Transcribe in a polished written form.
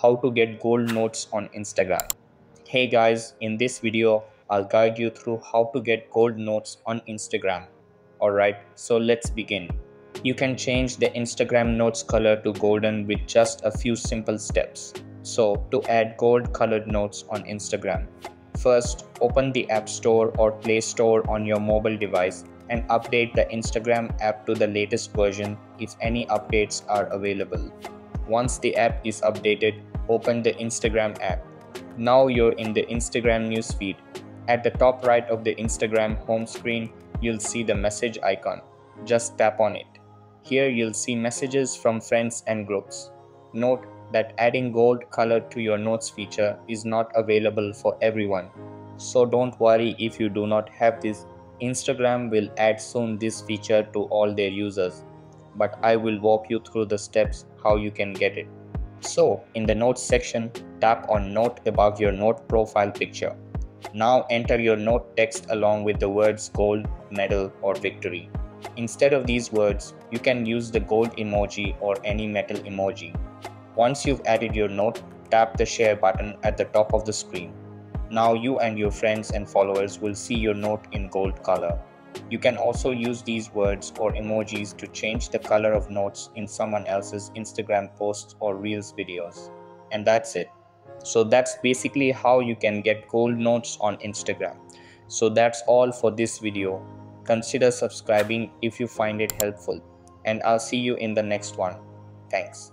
how to get gold notes on Instagram. Hey guys, in this video, I'll guide you through how to get gold notes on Instagram. Alright, so let's begin. You can change the Instagram notes color to golden with just a few simple steps. So, to add gold colored notes on Instagram, first open the App Store or Play Store on your mobile device and update the Instagram app to the latest version if any updates are available. Once the app is updated, open the Instagram app. Now you're in the Instagram newsfeed. At the top right of the Instagram home screen, you'll see the message icon. Just tap on it. Here you'll see messages from friends and groups. Note that adding gold color to your notes feature is not available for everyone. So don't worry if you do not have this. Instagram will add soon this feature to all their users, but I will walk you through the steps how you can get it. So, in the notes section, tap on note above your note profile picture. Now enter your note text along with the words gold, medal, or victory. Instead of these words, you can use the gold emoji or any metal emoji. Once you've added your note, tap the share button at the top of the screen. Now you and your friends and followers will see your note in gold color. You can also use these words or emojis to change the color of notes in someone else's Instagram posts or Reels videos. And that's it. So that's basically how you can get gold notes on Instagram. So that's all for this video. Consider subscribing if you find it helpful. And I'll see you in the next one. Thanks.